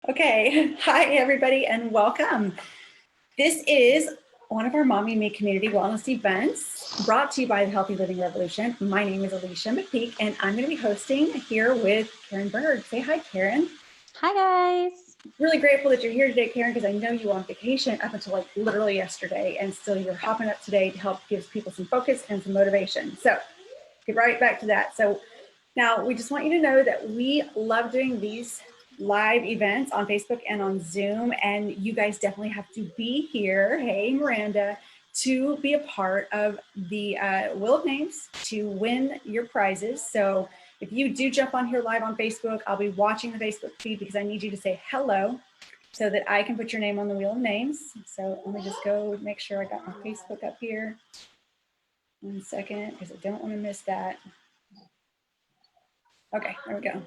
Okay, hi everybody and welcome. This is one of our Mommy and Me community wellness events brought to you by the Healthy Living Revolution. My name is Alicia McPeak and I'm going to be hosting here with Karen Bourg. Say hi, Karen. Hi guys. Really grateful that you're here today, Karen, because I know you were on vacation up until like literally yesterday, and still you're hopping up today to help give people some focus and some motivation. So get right back to that. So now we just want you to know that we love doing these live events on Facebook and on Zoom, and you guys definitely have to be here, hey Miranda, to be a part of the Wheel of Names to win your prizes. So if you do jump on here live on Facebook, I'll be watching the Facebook feed because I need you to say hello so that I can put your name on the Wheel of Names. So let me just go make sure I got my Facebook up here. 1 second, because I don't want to miss that. Okay, there we go.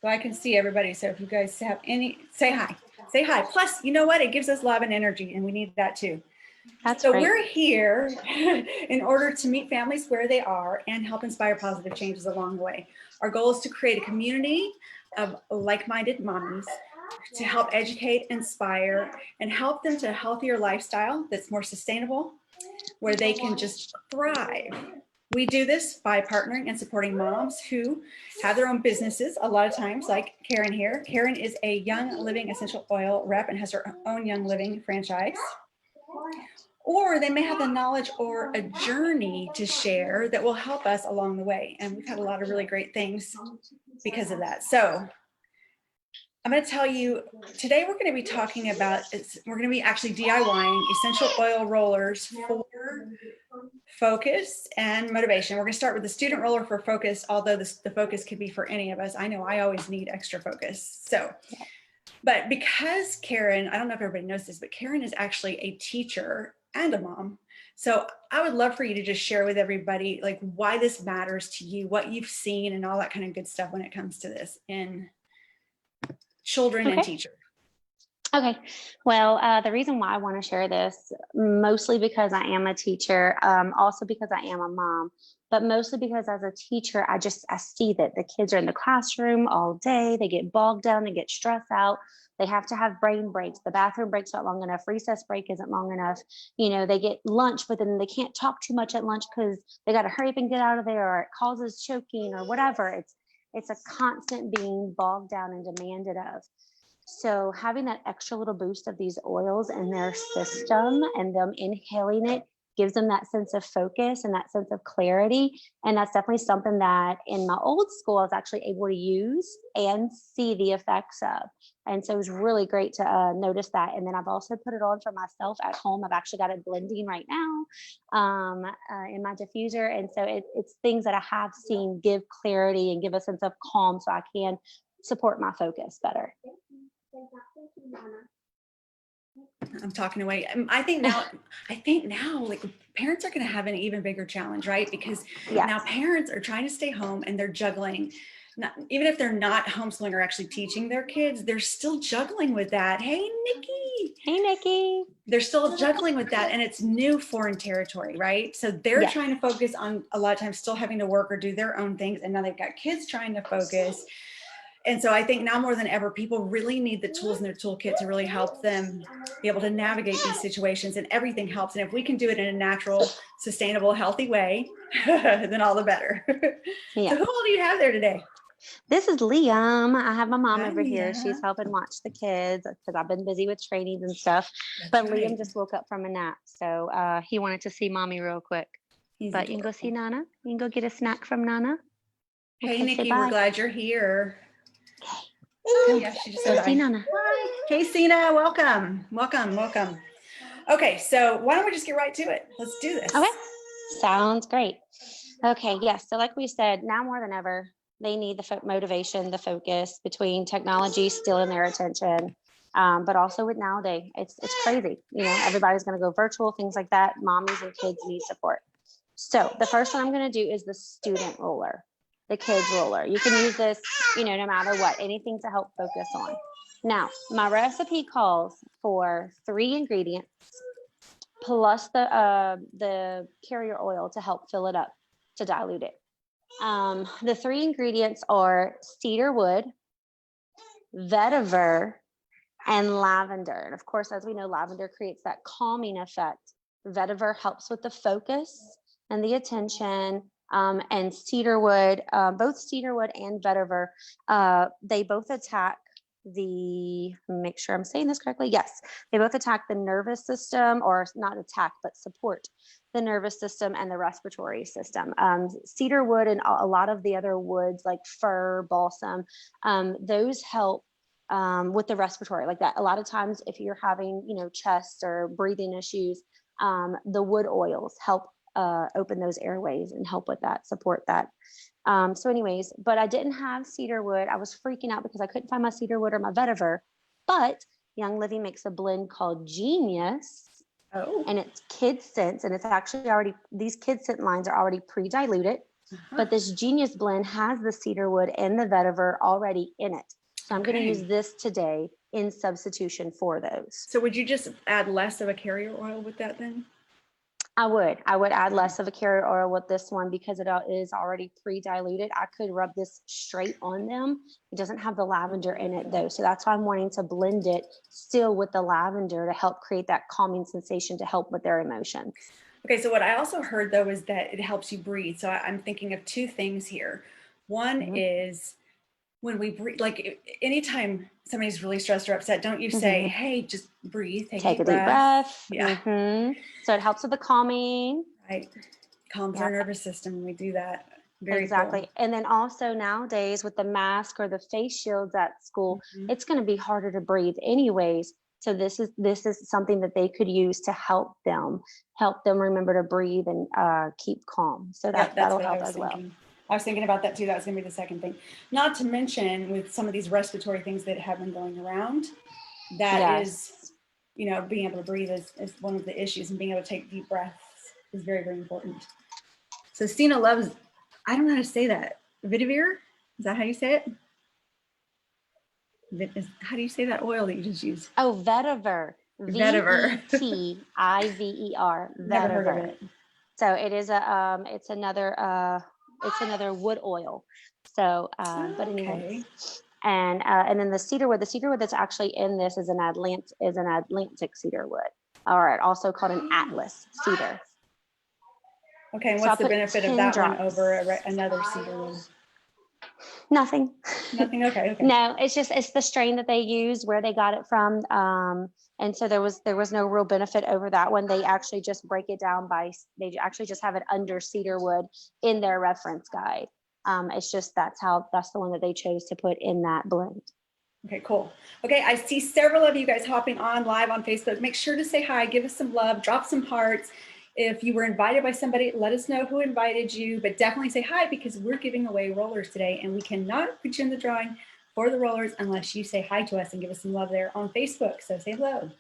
So I can see everybody. So if you guys have any, say hi. Say hi. Plus, you know what? It gives us love and energy, and we need that too. That's so great. We're here in order to meet families where they are and help inspire positive changes along the way. Our goal is to create a community of like-minded moms to help educate, inspire, and help them to a healthier lifestyle that's more sustainable, where they can just thrive. We do this by partnering and supporting moms who have their own businesses, a lot of times, like Karen here. Karen is a Young Living essential oil rep and has her own Young Living franchise. Or they may have the knowledge or a journey to share that will help us along the way. And we've had a lot of really great things because of that. So I'm going to tell you, today we're going to be talking about, we're going to be actually DIYing essential oil rollers for focus and motivation. We're going to start with the student roller for focus, although the focus could be for any of us. I know I always need extra focus. So, but because Karen, I don't know if everybody knows this, but Karen is actually a teacher and a mom. So I would love for you to just share with everybody like why this matters to you, what you've seen and all that kind of good stuff when it comes to this in children and teachers. Okay. Well, the reason why I want to share this, mostly because I am a teacher, also because I am a mom, but mostly because as a teacher, I see that the kids are in the classroom all day. They get bogged down, they get stressed out. They have to have brain breaks. The bathroom break's not long enough. Recess break isn't long enough. You know, they get lunch, but then they can't talk too much at lunch because they got to hurry up and get out of there, or it causes choking or whatever. It's a constant being bogged down and demanded of. So having that extra little boost of these oils in their system and them inhaling it gives them that sense of focus and that sense of clarity. And that's definitely something that in my old school, I was actually able to use and see the effects of. And so it was really great to notice that. And then I've also put it on for myself at home. I've actually got it blending right now in my diffuser. And so it's things that I have seen give clarity and give a sense of calm so I can support my focus better. I'm talking away. I think now like parents are going to have an even bigger challenge, right? Because now parents are trying to stay home and they're juggling. Even if they're not homeschooling or actually teaching their kids, they're still juggling with that. Hey, Nikki. Hey, Nikki. They're still juggling with that, and it's new foreign territory, right? So they're trying to focus on a lot of times still having to work or do their own things, and now they've got kids trying to focus. And so I think now more than ever, people really need the tools in their toolkit to really help them be able to navigate these situations, and everything helps. And if we can do it in a natural, sustainable, healthy way, then all the better. So who all do you have there today? This is Liam. I have my mom over here. She's helping watch the kids because I've been busy with trainings and stuff. But Liam just woke up from a nap. So he wanted to see mommy real quick. But you can go see Nana. You can go get a snack from Nana. Hey, Nikki, we're glad you're here. Yeah, she just said hi. Nana. Hi. Hey, Sina, welcome. Welcome. Okay, so why don't we just get right to it? Let's do this. Okay, sounds great. Okay, yes. So like we said, now more than ever, they need the motivation, the focus between technology stealing their attention, but also with nowadays, it's crazy. You know, everybody's going to go virtual, things like that. Mommies and kids need support. So the first one I'm going to do is the student roller, the kids roller. You can use this, you know, no matter what, anything to help focus on. Now, my recipe calls for 3 ingredients plus the carrier oil to help fill it up, to dilute it. The 3 ingredients are cedar wood, vetiver, and lavender. And of course, as we know, lavender creates that calming effect. Vetiver helps with the focus and the attention. And cedarwood, both cedarwood and vetiver, they both attack make sure I'm saying this correctly. Yes, they both attack the nervous system, or not attack, but support the nervous system and the respiratory system. Cedar wood and a lot of the other woods like fir, balsam, those help with the respiratory, like that. A lot of times if you're having, chest or breathing issues, the wood oils help open those airways and help with that, support that. So anyways, but I didn't have cedar wood. I was freaking out because I couldn't find my cedar wood or my vetiver, but Young Living makes a blend called Genius. Oh. And it's kid scents, and it's actually these kid scent lines are already pre-diluted, but this Genius blend has the cedar wood and the vetiver already in it. So I'm going to use this today in substitution for those. So would you just add less of a carrier oil with that then? I would add less of a carrier oil with this one because it is already pre-diluted. I could rub this straight on them. It doesn't have the lavender in it though. So that's why I'm wanting to blend it still with the lavender to help create that calming sensation to help with their emotions. Okay, so what I also heard though is that it helps you breathe. So I'm thinking of two things here. One is when we breathe, like anytime somebody's really stressed or upset, don't you say, hey, just breathe, take a deep breath. Yeah. So it helps with the calming. Right. Calms our nervous system when we do that. Very cool. And then also nowadays with the mask or the face shields at school, it's going to be harder to breathe anyways. So this is something that they could use to help them remember to breathe and keep calm. So that'll help as well. I was thinking about that too. That was going to be the second thing. Not to mention with some of these respiratory things that have been going around, that is, being able to breathe is one of the issues, and being able to take deep breaths is very, very important. So Stina loves, I don't know how to say that. Vetiver? Is that how you say it? How do you say that oil that you just used? Oh, vetiver. Vetiver. Vetiver. Never heard of it. So it is it's another wood oil. So, but anyway, and then the cedar wood that's actually in this is an Atlantic cedar wood, or also called an Atlas cedar. Okay, and what's the benefit of that one over another cedar wood? Nothing. Okay. No, it's the strain that they use, where they got it from. And so there was no real benefit over that one. They actually just break it down they actually just have it under cedar wood in their reference guide. It's just that's the one that they chose to put in that blend. Okay, cool. Okay, I see several of you guys hopping on live on Facebook. Make sure to say hi, give us some love, drop some hearts. If you were invited by somebody, let us know who invited you, but definitely say hi, because we're giving away rollers today, and we cannot put you in the drawing for the rollers unless you say hi to us and give us some love there on Facebook. So say hello.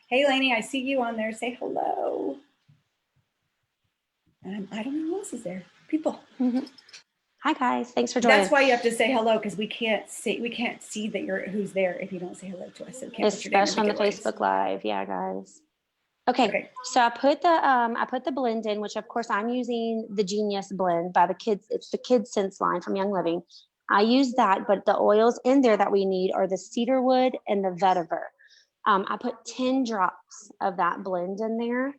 Hey, Lainey, I see you on there. Say hello. And I don't know who else is there. People. Hi guys, thanks for joining. That's why you have to say hello, because we can't see that who's there if you don't say hello to us. So especially on the Facebook Live. Yeah, guys. Okay, so I put the blend in, which of course I'm using the Genius blend by the kids. It's the Kids Scents line from Young Living. I use that, but the oils in there that we need are the cedarwood and the vetiver. I put 10 drops of that blend in there.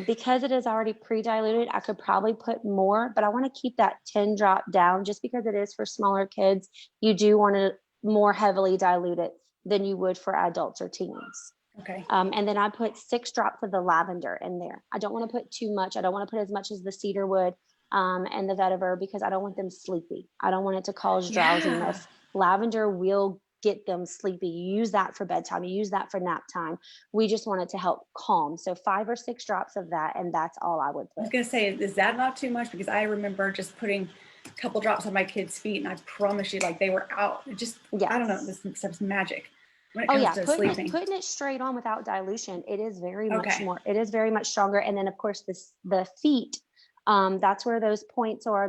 Because it is already pre-diluted, I could probably put more, but I want to keep that 10 drop down just because it is for smaller kids. You do want to more heavily dilute it than you would for adults or teens. Okay. And then I put 6 drops of the lavender in there. I don't want to put too much. I don't want to put as much as the cedarwood and the vetiver, because I don't want them sleepy. I don't want it to cause drowsiness. Lavender will get them sleepy. You use that for bedtime. You use that for nap time. We just want it to help calm. So 5 or 6 drops of that, and that's all I would put. I was going to say, is that not too much? Because I remember just putting a couple drops on my kids' feet, and I promise you, like, they were out. It just, I don't know, this stuff's magic. Putting it straight on without dilution, it is very much more. It is very much stronger. And then, of course, the feet. That's where those points are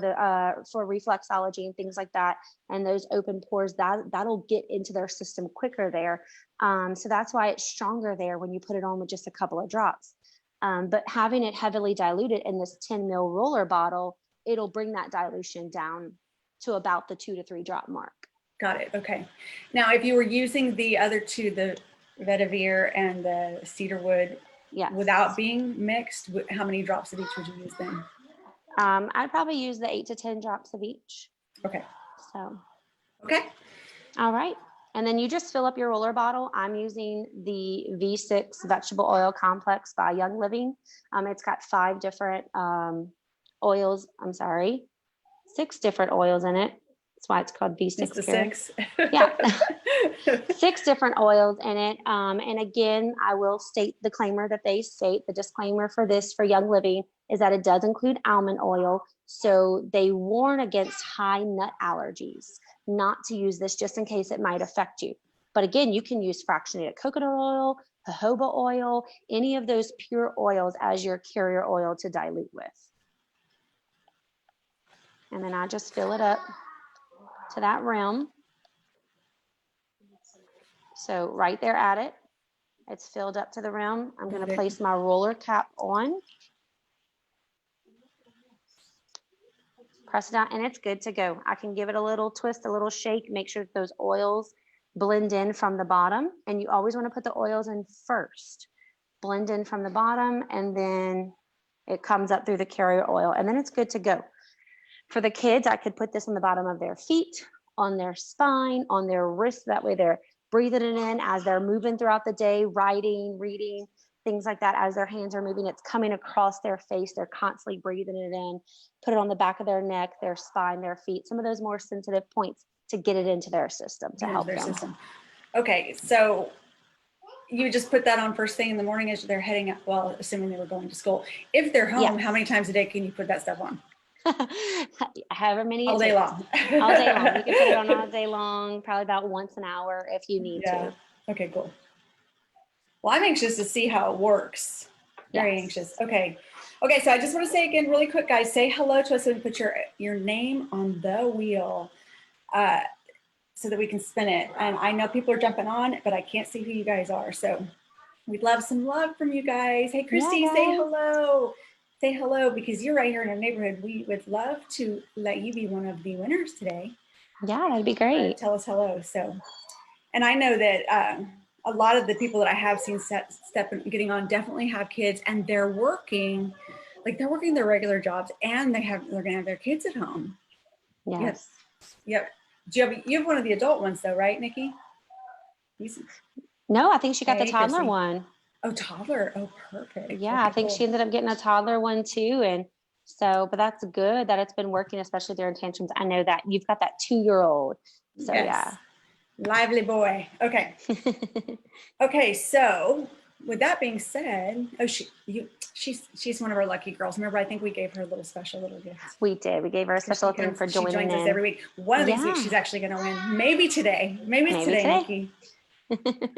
for reflexology and things like that. And those open pores, that'll get into their system quicker there. So that's why it's stronger there when you put it on with just a couple of drops. But having it heavily diluted in this 10 ml roller bottle, it'll bring that dilution down to about the 2 to 3 drop mark. Got it. Okay. Now, if you were using the other two, the vetiver and the cedarwood, Yes. without being mixed, how many drops of each would you use then? I'd probably use the 8 to 10 drops of each. Okay. So, Okay. all right. And then you just fill up your roller bottle. I'm using the V6 vegetable oil complex by Young Living. It's got 5 different oils. I'm sorry, 6 different oils in it. That's why it's called Just V6. the Karen. 6. Yeah. 6 different oils in it. And again, I will state the disclaimer that they state. The disclaimer for this for Young Living is that it does include almond oil. So they warn against high nut allergies, not to use this just in case it might affect you. But again, you can use fractionated coconut oil, jojoba oil, any of those pure oils as your carrier oil to dilute with. And then I just fill it up to that rim. So right there at it, it's filled up to the rim. I'm going to place my roller cap on, press it down, and it's good to go. I can give it a little twist, a little shake, make sure that those oils blend in from the bottom. And you always want to put the oils in first. Blend in from the bottom, and then it comes up through the carrier oil, and then it's good to go. For the kids, I could put this on the bottom of their feet, on their spine, on their wrists. That way they're breathing it in as they're moving throughout the day, writing, reading, things like that. As their hands are moving, it's coming across their face. They're constantly breathing it in. Put it on the back of their neck, their spine, their feet, some of those more sensitive points to get it into their system to help them. Okay, so you just put that on first thing in the morning as they're heading out, well, assuming they were going to school. If they're home, Yes. how many times a day can you put that stuff on? However many all day long. All day long. You can put it on all day long, probably about once an hour if you need to. Okay, cool. Well, I'm anxious to see how it works. Very anxious. Okay. Okay, so I just want to say again really quick, guys, say hello to us and put your name on the wheel so that we can spin it. And I know people are jumping on, but I can't see who you guys are. So we'd love some love from you guys. Hey, Christy, say hello. Say hello, because you're right here in our neighborhood. We would love to let you be one of the winners today. Yeah, that'd be great. Tell us hello. So, and I know that a lot of the people that I have seen getting on definitely have kids, and they're working, like they're working their regular jobs, and they're gonna have their kids at home. Yes. Yep. You have one of the adult ones though, right, Nikki? No, I think she got the toddler one. Oh, toddler. Oh, perfect. Yeah, I think she ended up getting a toddler one too. And so, but that's good that it's been working, especially during tantrums. I know that you've got that 2-year-old. So yeah. Lively boy. Okay. Okay. So with that being said, she's one of our lucky girls. Remember, I think we gave her a little gift. We did. We gave her a special thing for joining in. She joins us every week. One of these weeks, she's actually going to win. Maybe today. Maybe it's today, Nikki.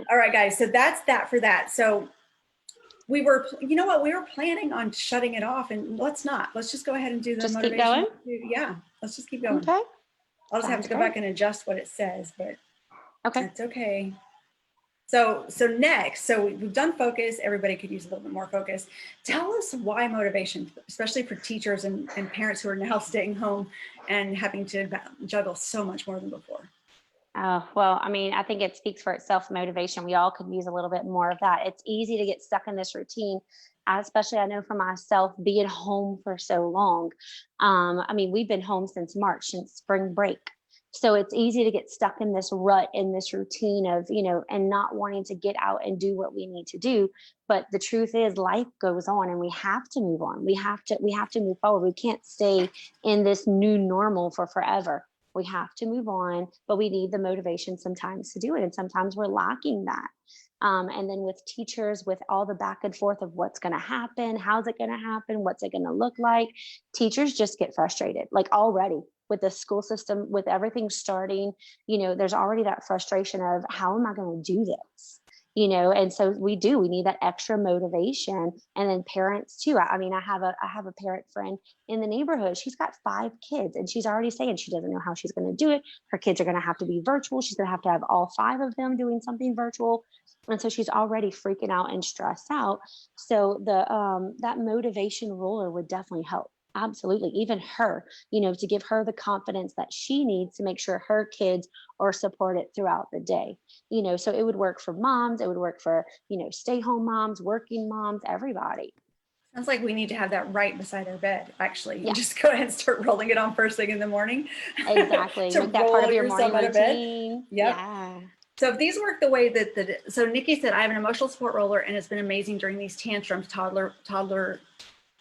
All right, guys. So that's that for that. So we were, you know what? We were planning on shutting it off, and let's just go ahead and do the motivation. Keep going? Yeah. Let's just keep going. Okay. I'll just have to go back and adjust what it says, but that's okay. So next, so we've done focus. Everybody could use a little bit more focus. Tell us why motivation, especially for teachers and parents who are now staying home and having to juggle so much more than before. Oh, well, I mean, I think it speaks for itself, motivation. We all could use a little bit more of that. It's easy to get stuck in this routine, especially I know for myself being home for so long. I mean, we've been home since March, since spring break. So it's easy to get stuck in this rut, in this routine of, and not wanting to get out and do what we need to do. But the truth is life goes on, and we have to move on. We have to move forward. We can't stay in this new normal for forever. We have to move on, but we need the motivation sometimes to do it. And sometimes we're lacking that. And then with teachers, with all the back and forth of what's going to happen, how's it going to happen, what's it going to look like, teachers just get frustrated, like already with the school system, with everything starting, there's already that frustration of how am I going to do this? And so we need that extra motivation. And then parents too. I mean, I have a parent friend in the neighborhood. She's got 5 kids, and she's already saying she doesn't know how she's going to do it. Her kids are going to have to be virtual. She's going to have all 5 of them doing something virtual. And so she's already freaking out and stressed out. So that motivation roller would definitely help. Absolutely. Even her, to give her the confidence that she needs to make sure her kids are supported throughout the day. So it would work for moms, it would work for, stay home moms, working moms, everybody. Sounds like we need to have that right beside our bed, actually, and Yeah, just go ahead and start rolling it on first thing in the morning exactly. to Make that part roll of your yourself morning out of bed. routine. Yep. Yeah. So if these work the way so Nikki said, I have an emotional support roller and it's been amazing during these tantrums, toddler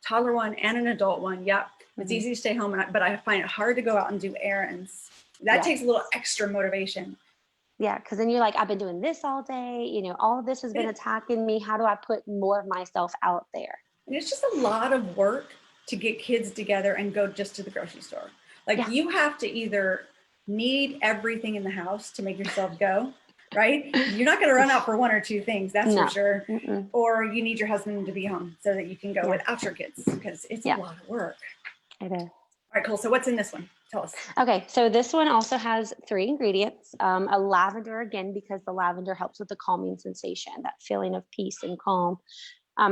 one and an adult one. Yep. It's Hmm. easy to stay home, but I find it hard to go out and do errands. That takes a Yes. little extra motivation. Yeah. Cause then you're like, I've been doing this all day. All of this has been And attacking me. How do I put more of myself out there? it's just a lot of work to get kids together and go just to the grocery store. Like Yeah. you have to either need everything in the house to make yourself go, right? You're not going to run out for one or two things, that's for No. sure. Mm-mm. Or you need your husband to be home so that you can go Yeah. without your kids because it's a Yeah. lot of work. It is. All right, cool. So what's in this one? Tell us. Okay, so this one also has three ingredients. A lavender, again, because the lavender helps with the calming sensation, that feeling of peace and calm,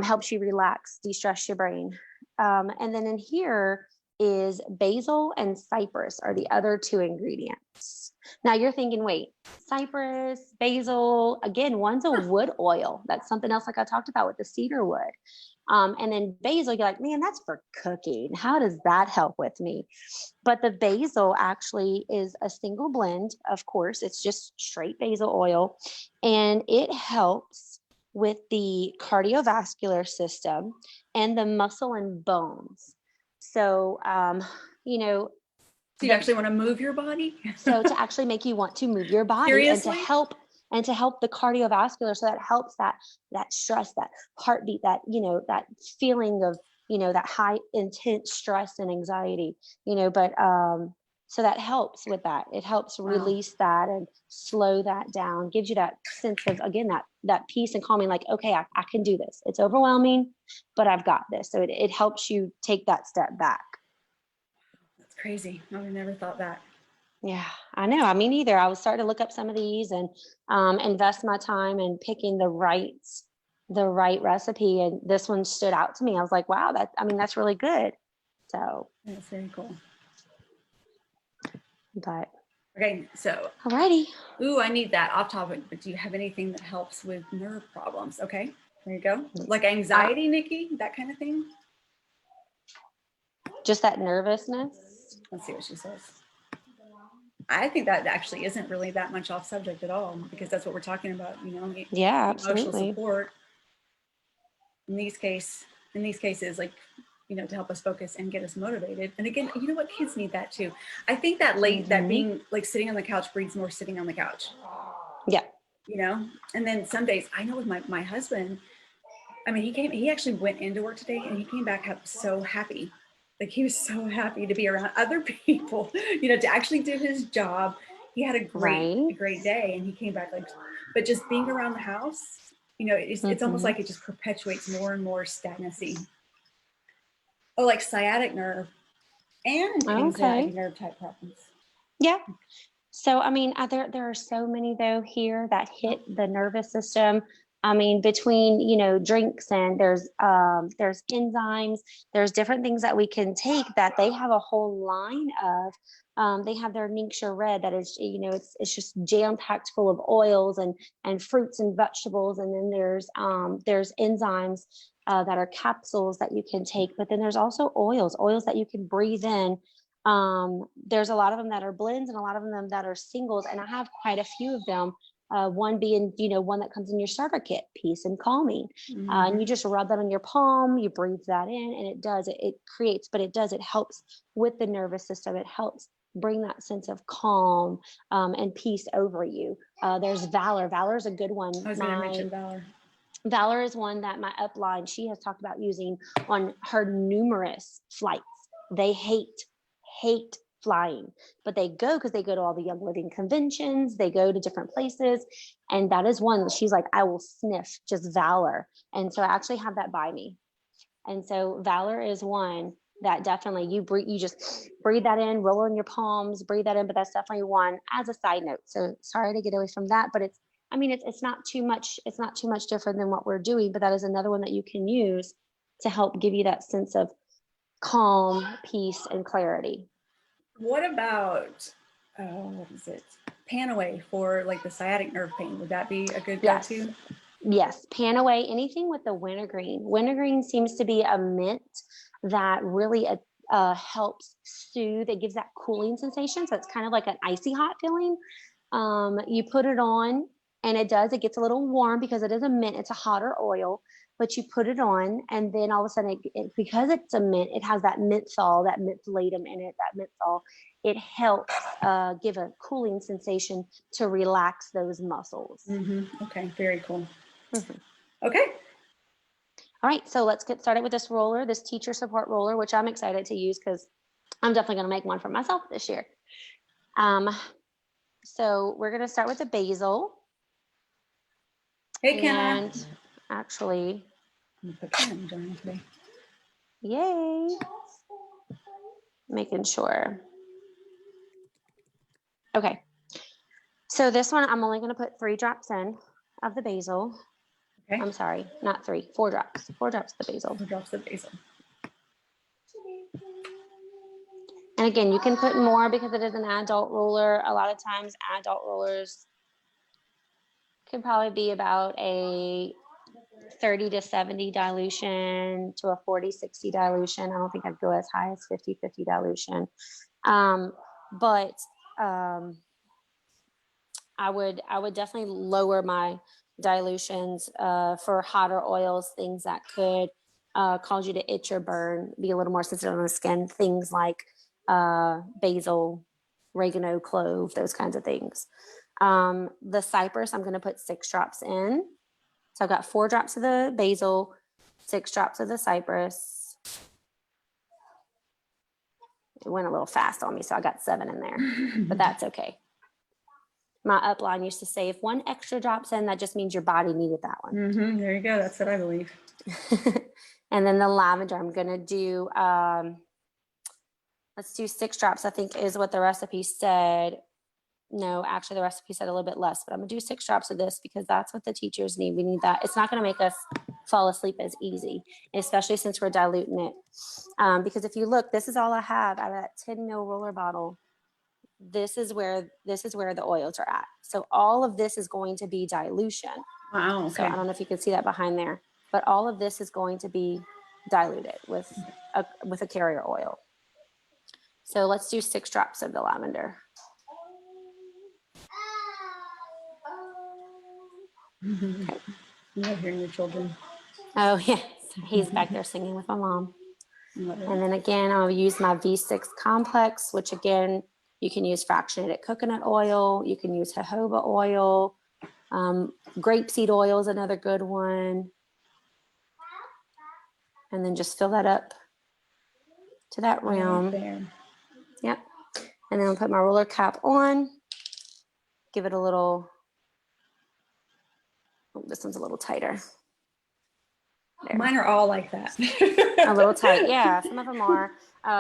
helps you relax, de-stress your brain. And then in here is basil and cypress are the other two ingredients. Now you're thinking, wait, cypress, basil, again, one's a wood oil. That's something else like I talked about with the cedar wood. And then basil, you're like, man, that's for cooking. How does that help with me? But the basil actually is a single blend, of course, it's just straight basil oil, and it helps with the cardiovascular system and the muscle and bones. So, you know, So you the actually want to move your body? so to actually make you want to move your body and to Seriously? help the cardiovascular, so that helps that stress, that heartbeat, that feeling of, that high intense stress and anxiety, but so that helps with that. It helps Wow. release that and slow that down, gives you that sense of, again, that peace and calming, like, okay, I can do this. It's overwhelming, but I've got this. So it helps you take that step back. That's crazy. I would have never thought that. Yeah, I know. I mean, either I was starting to look up some of these and invest my time in picking the right recipe, and this one stood out to me. I was like, wow, that's really good. So, That's very cool. but Okay, so, alrighty, ooh, I need that off topic, but do you have anything that helps with nerve problems? Okay, there you go. Like uh, anxiety, Nikki, that kind of thing. just that nervousness. Let's see what she says. I think that actually isn't really that much off subject at all because that's what we're talking about, Yeah, emotional absolutely. support in these cases, like, to help us focus and get us motivated. And again, you know what? Kids need that too. I think that Hmm. being like sitting on the couch breeds more sitting on the couch, Yeah. and then some days I know with my husband, I mean, he actually went into work today and he came back up so happy. Like he was so happy to be around other people, to actually do his job. He had a great, Right. a great day and he came back like, but just being around the house, it's almost Hmm. like it just perpetuates more and more stagnancy. Oh, like sciatic nerve and Okay. anxiety nerve type problems. Yeah. So, I mean, there are so many though here that hit Oh, the nervous system. I mean, between, drinks, and there's enzymes, there's different things that we can take that they have a whole line of. They have their Ningxia Red that is, it's just jam packed full of oils and fruits and vegetables, and then there's enzymes that are capsules that you can take, but then there's also oils that you can breathe in. There's a lot of them that are blends and a lot of them that are singles, and I have quite a few of them. One being, one that comes in your starter kit, peace and calming. And you mm-hmm. just rub that on your palm, you breathe that in, and it creates, but it helps with the nervous system. It helps bring that sense of calm and peace over you. There's Valor. Valor is a good one. I was going to My mention Valor. Valor is one that my upline, she has talked about using on her numerous flights. They hate flying, but they go because they go to all the Young Living conventions, they go to different places. And that is one that she's like, I will sniff just Valor. And so I actually have that by me. And so Valor is one that definitely you just breathe that in, roll in your palms, breathe that in, but that's definitely one as a side note. So sorry to get away from that, but it's not too much, different than what we're doing, but that is another one that you can use to help give you that sense of calm, peace, and clarity. What about, what is it? Panaway for like the sciatic nerve pain. Would that be a good Yes. go-to? Yes. Panaway, anything with the wintergreen. Wintergreen seems to be a mint that really helps soothe. It gives that cooling sensation. So it's kind of like an icy hot feeling. You put it on and it gets a little warm because it is a mint. It's a hotter oil, but you put it on and then all of a sudden, because it's a mint, it has that menthol, that mentholatum in it, that menthol. It helps give a cooling sensation to relax those muscles. Okay, very cool. Okay. All right, so let's get started with this roller, this teacher support roller, which I'm excited to use because I'm definitely going to make one for myself this year. So we're going to start with the basil. Hey, Kenna. And actually, I'm gonna put Kenna joining today. yay. Making sure. Okay. So this one, I'm only going to put 3 drops in of the basil. Okay. I'm sorry, not 3, 4 drops. 4 drops of the basil. 4 drops of basil. And again, you can put more because it is an adult roller. A lot of times adult rollers could probably be about a 30 to 70 dilution to a 40-60 dilution. I don't think I'd go as high as 50-50 dilution. But I would definitely lower my dilutions for hotter oils, things that could cause you to itch or burn, be a little more sensitive on the skin, things like basil, oregano, clove, those kinds of things. The cypress, I'm going to put 6 drops in. So I've got 4 drops of the basil, 6 drops of the cypress. It went a little fast on me, so I got 7 in there, but that's okay. My upline used to say, if 1 extra drops in, that just means your body needed that one. There you go. That's what I believe. And then the lavender, I'm going to do, let's do 6 drops, I think is what the recipe said. No, actually the recipe said a little bit less, but I'm gonna do 6 drops of this because that's what the teachers need. We need that. It's not gonna make us fall asleep as easy, especially since we're diluting it. Because if you look, this is all I have out of that 10 ml roller bottle. This is where the oils are at. So all of this is going to be dilution. Wow. Okay. So I don't know if you can see that behind there, but all of this is going to be diluted with a carrier oil. So let's do 6 drops of the lavender. Okay. You love hearing your children. Oh yes, he's back there singing with my mom. And then again, I'll use my V6 complex, which again, you can use fractionated coconut oil. You can use jojoba oil. Grapeseed oil is another good one. And then just fill that up to that rim. There. Yep. And then I'll put my roller cap on. Give it a little, oh, this one's a little tighter. There. Mine are all like that. A little tight. Yeah, some of them are.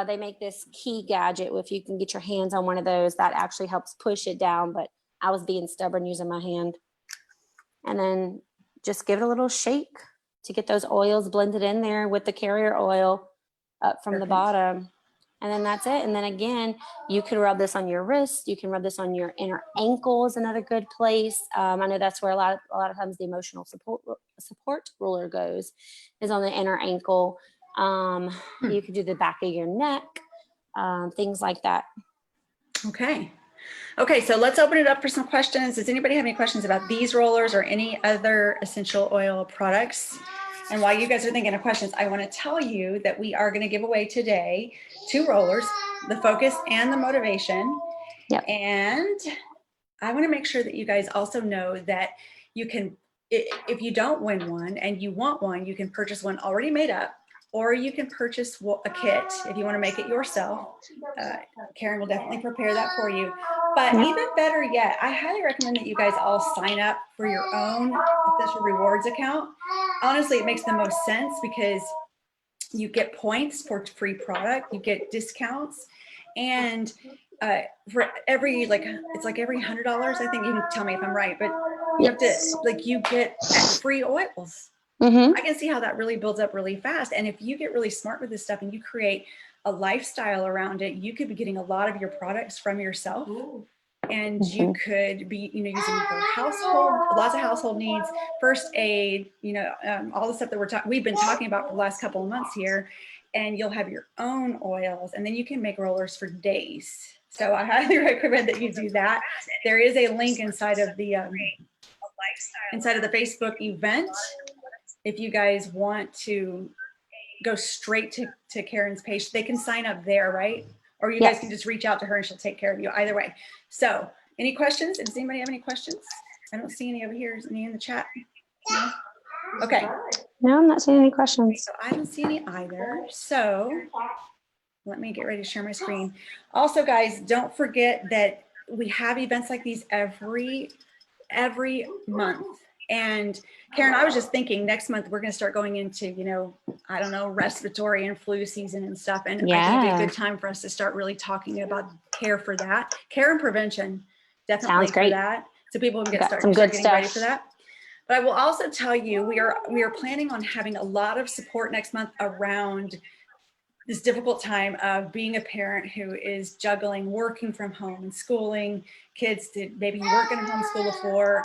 They make this key gadget. If you can get your hands on one of those, that actually helps push it down. But I was being stubborn using my hand. And then just give it a little shake to get those oils blended in there with the carrier oil up from the bottom. And then that's it. And then again, you can rub this on your wrist. You can rub this on your inner ankle is another good place. I know that's where a lot of times the emotional support roller goes, is on the inner ankle. You could do the back of your neck, things like that. Okay. Okay, so let's open it up for some questions. Does anybody have any questions about these rollers or any other essential oil products? And while you guys are thinking of questions, I want to tell you that we are going to give away today 2 rollers, the Focus and the Motivation. Yep. And I want to make sure that you guys also know that you can, if you don't win one and you want one, you can purchase one already made up, or you can purchase a kit if you want to make it yourself. Karen will definitely prepare that for you. But even better yet, I highly recommend that you guys all sign up for your own official rewards account. Honestly, it makes the most sense because you get points for free product, you get discounts, and for every it's like every $100, I think, you can tell me if I'm right, but you have to you get free oils. Mm-hmm. I can see how that really builds up really fast. And if you get really smart with this stuff and you create a lifestyle around it, you could be getting a lot of your products from yourself. And you could be, using it for household, lots of household needs, first aid, all the stuff that we've been talking about for the last couple of months here. And you'll have your own oils, and then you can make rollers for days. So I highly recommend that you do that. There is a link inside of the Facebook event. If you guys want to go straight to Karen's page, they can sign up there, right? Or you guys can just reach out to her and she'll take care of you either way. So any questions? Does anybody have any questions? I don't see any over here. Is any in the chat? No? Okay. No, I'm not seeing any questions. So I don't see any either. So let me get ready to share my screen. Also, guys, don't forget that we have events like these every month. And Karen, I was just thinking next month we're going to start going into, I don't know, respiratory and flu season and stuff. And I think it'd be a good time for us to start really talking about care for that. Care and prevention, definitely for that. So people can start getting ready for that. But I will also tell you, we are planning on having a lot of support next month around this difficult time of being a parent who is juggling working from home and schooling kids that maybe you weren't going to homeschool before.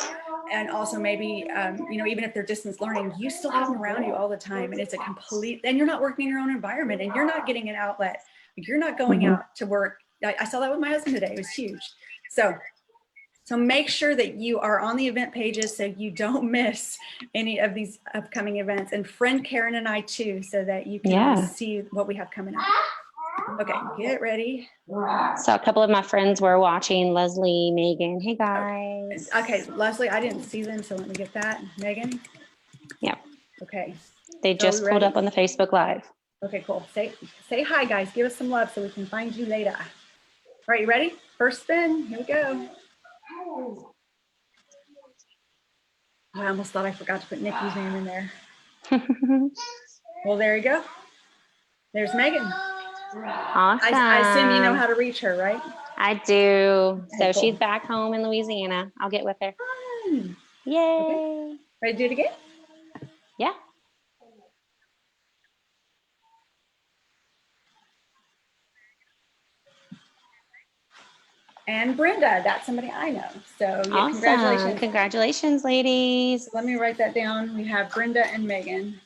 And also maybe, even if they're distance learning, you still have them around you all the time. And it's and you're not working in your own environment and you're not getting an outlet. You're not going out to work. I saw that with my husband today. It was huge. So make sure that you are on the event pages so you don't miss any of these upcoming events, and friend Karen and I too, so that you can see what we have coming up. Okay, get ready. So a couple of my friends were watching, Leslie, Megan. Hey guys. Okay, Leslie, I didn't see them, so let me get that. Megan? Yeah. Okay. They just pulled up on the Facebook Live. Okay, cool. Say hi, guys. Give us some love so we can find you later. All right, you ready? First spin. Here we go. I almost thought I forgot to put Nikki's name in there. Well, there you go. There's Megan. Awesome. I assume you know how to reach her, right? I do. So cool. She's back home in Louisiana. I'll get with her. Fun. Yay. Okay. Ready to do it again? Yeah. And Brenda, that's somebody I know. So yeah, awesome. Congratulations. Congratulations, ladies. So let me write that down. We have Brenda and Megan.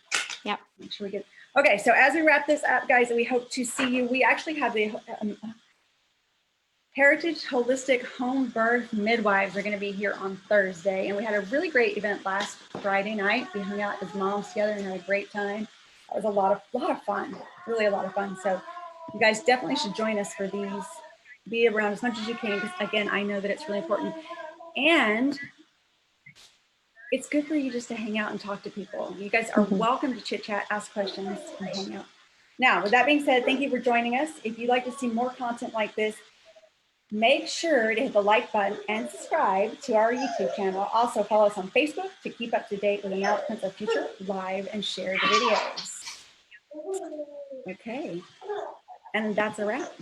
Yep. Make sure we get. Okay, so as we wrap this up, guys, we hope to see you. We actually have the Heritage Holistic Home Birth Midwives are going to be here on Thursday. And we had a really great event last Friday night. We hung out as moms together and had a great time. It was a lot of fun, really a lot of fun. So you guys definitely should join us for these. Be around as much as you can, because again, I know that it's really important. And it's good for you just to hang out and talk to people. You guys are welcome to chit chat, ask questions, and hang out. Now, with that being said, thank you for joining us. If you'd like to see more content like this, make sure to hit the like button and subscribe to our YouTube channel. Also follow us on Facebook to keep up to date with announcements of future live and shared videos. Okay, and that's a wrap.